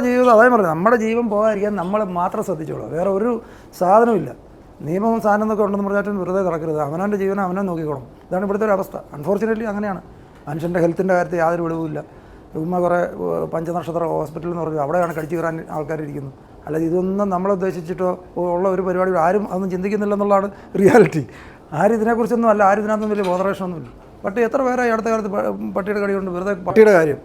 ജീവിതം അതേ പറഞ്ഞു, നമ്മുടെ ജീവൻ പോകാതിരിക്കാൻ നമ്മൾ മാത്രം ശ്രദ്ധിച്ചോളൂ, വേറെ ഒരു സാധനമില്ല. നിയമവും സാധനം എന്നൊക്കെ ഉണ്ടെന്ന് പറഞ്ഞാൽ വെറുതെ കിടക്കരുത്. അവനവൻ്റെ ജീവനം അവനെ നോക്കിക്കോണം. ഇതാണ് ഇവിടുത്തെ ഒരു അവസ്ഥ. അൺഫോർച്ചുനേറ്റ്ലി അങ്ങനെയാണ്. മനുഷ്യൻ്റെ ഹെൽത്തിൻ്റെ കാര്യത്തിൽ യാതൊരു വെളിവുമില്ല. കുറേ പഞ്ചനക്ഷത്ര ഹോസ്പിറ്റൽ എന്ന് പറഞ്ഞു അവിടെയാണ് കടിച്ചു കയറാൻ ആൾക്കാരിയ്ക്കുന്നത്. അല്ലാതെ ഇതൊന്നും നമ്മളുദ്ദേശിച്ചിട്ടോ ഉള്ള ഒരു പരിപാടി ആരും അതൊന്നും ചിന്തിക്കുന്നില്ലെന്നുള്ളതാണ് റിയാലിറ്റി. ആരും ഇതിനെക്കുറിച്ചൊന്നും അല്ല, ആരും ഇതിനകത്തൊന്നും വലിയ ബോധറേഷനൊന്നുമില്ല. പട്ടി എത്ര പേരായി അടുത്ത കാലത്ത് പട്ടിയുടെ കടിയുണ്ട്. വെറുതെ പട്ടിയുടെ കാര്യം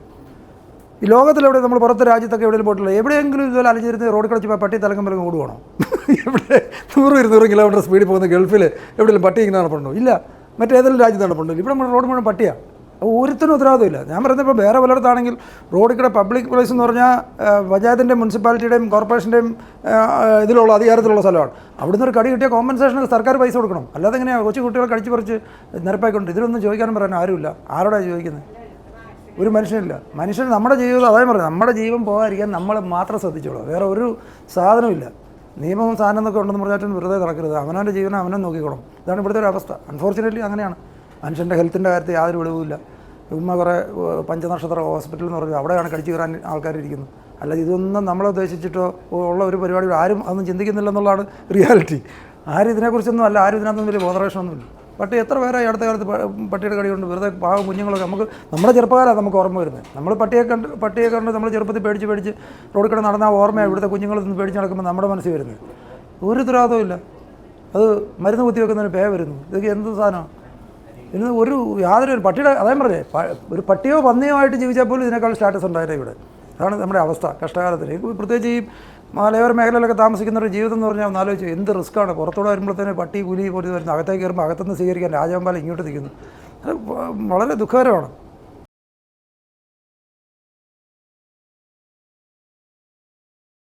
ഈ ലോകത്തിലെവിടെ നമ്മൾ പുറത്തെ രാജ്യത്തൊക്കെ എവിടെയും പോയിട്ടില്ല. എവിടെയെങ്കിലും ഇതുപോലെ അലഞ്ഞിരുന്ന് റോഡ് കളിച്ച് പട്ടി തലക്കമ്പലം ഓടുവാണോ? എവിടെ 100-200 കിലോമീറ്റർ സ്പീഡിൽ പോകുന്ന ഗൾഫിൽ എവിടെയെങ്കിലും പട്ടി ഇങ്ങനെ നടപ്പുണ്ടോ? ഇല്ല. മറ്റേതെങ്കിലും രാജ്യത്ത് നടപ്പുണ്ടോ? ഇവിടെ നമ്മുടെ റോഡ് മുഴുവൻ പട്ടിയാണ്. ഒരുത്തിനും ഉത്തരവാദിത്തമില്ല. ഞാൻ പറയുന്നത് ഇപ്പോൾ വേറെ പലയിടത്താണെങ്കിൽ റോഡിൽ കൂടെ പബ്ലിക് പ്ലേസ് എന്ന് പറഞ്ഞാൽ പഞ്ചായത്തിൻ്റെയും മുനിസിപ്പാലിറ്റിയുടെയും കോർപ്പറേഷൻ്റെയും ഇതിലുള്ള അധികാരത്തിലുള്ള സ്ഥലമാണ്. അവിടുന്ന് ഒരു കടി കിട്ടിയ കോമ്പൻസേഷന് സർക്കാർ പൈസ കൊടുക്കണം. അല്ലാതെ എങ്ങനെയാണ് കൊച്ചു കുട്ടികളെ കടിച്ച് പറിച്ച് നിരപ്പായിക്കൊണ്ട് ഇതിലൊന്നും ചോദിക്കാനും പറയാനും ആരുമില്ല. ആരോടാണ് ചോദിക്കുന്നത്? ഒരു മനുഷ്യനില്ല. മനുഷ്യൻ നമ്മുടെ ജീവിതം അതേ പറഞ്ഞു, നമ്മുടെ ജീവൻ പോകാതിരിക്കാൻ നമ്മൾ മാത്രം ശ്രദ്ധിച്ചോളൂ, വേറെ ഒരു സാധനമില്ല. നിയമവും സാധനം എന്നൊക്കെ ഉണ്ടെന്ന് പറഞ്ഞാൽ വെറുതെ കിടക്കരുത്. അവനവൻ്റെ ജീവനം അവനെ നോക്കിക്കോണം. ഇതാണ് ഇവിടുത്തെ ഒരു അവസ്ഥ. അൺഫോർച്ചുനേറ്റ്ലി അങ്ങനെയാണ്. മനുഷ്യൻ്റെ ഹെൽത്തിൻ്റെ കാര്യത്തിൽ യാതൊരു വെളിവുമില്ല. കുറേ പഞ്ചനക്ഷത്ര ഹോസ്പിറ്റൽ എന്ന് പറഞ്ഞു അവിടെയാണ് കടിച്ചു കയറാൻ ആൾക്കാരിയ്ക്കുന്നത്. അല്ലാതെ ഇതൊന്നും നമ്മളുദ്ദേശിച്ചിട്ടോ ഉള്ള ഒരു പരിപാടി ആരും അതൊന്നും ചിന്തിക്കുന്നില്ലെന്നുള്ളതാണ് റിയാലിറ്റി. ആരും ഇതിനെക്കുറിച്ചൊന്നും അല്ല, ആരും ഇതിനകത്തൊന്നും വലിയ ബോധറേഷനൊന്നുമില്ല. പട്ടി എത്ര പേരായി അടുത്ത കാലത്ത് പട്ടിയുടെ കടിയുണ്ട്. വെറുതെ പാവം കുഞ്ഞുങ്ങളൊക്കെ നമ്മുടെ ചെറുപ്പകാലമാണ് നമുക്ക് ഓർമ്മ വരുന്നത്. നമ്മൾ പട്ടിയെ കണ്ട് നമ്മൾ ചെറുപ്പത്തിൽ പേടിച്ച് റോഡിൽ കൂടെ നടന്ന ഓർമ്മയാണ് ഇവിടുത്തെ കുഞ്ഞുങ്ങളൊന്നും പേടിച്ച് നടക്കുമ്പോൾ നമ്മുടെ മനസ്സിൽ വരുന്നത്. ഒരു ഉത്തരവാദിത്തവും ഇല്ല. അത് മരുന്ന് കുത്തി വെക്കുന്നതിന് പേ വരുന്നു. ഇതൊക്കെ എന്ത് സാധനമാണ്? ഇന്ന് യാതൊരു പട്ടിയുടെ അതേ പറഞ്ഞേ, ഒരു പട്ടിയോ പന്നിയോ ആയിട്ട് ജീവിച്ചാൽ പോലും ഇതിനേക്കാൾ സ്റ്റാറ്റസ് ഉണ്ടായിരുന്നു ഇവിടെ. അതാണ് നമ്മുടെ അവസ്ഥ കഷ്ടകാലത്തിന്. പ്രത്യേകിച്ച് ഈ മലയോര മേഖലയിലൊക്കെ താമസിക്കുന്നവരുടെ ജീവിതം എന്ന് പറഞ്ഞാൽ ഒന്ന് ആലോചിച്ചു, എന്ത് റിസ്ക്കാണ്. പുറത്തോടെ വരുമ്പോഴത്തേന് പട്ടി പുലി പോലും വരുന്നത്, അകത്തേക്ക് കയറുമ്പോൾ അകത്തുനിന്ന് സ്വീകരിക്കാൻ രാജവെമ്പാലം ഇങ്ങോട്ട് നിൽക്കുന്നു. അത് വളരെ ദുഃഖകരമാണ്.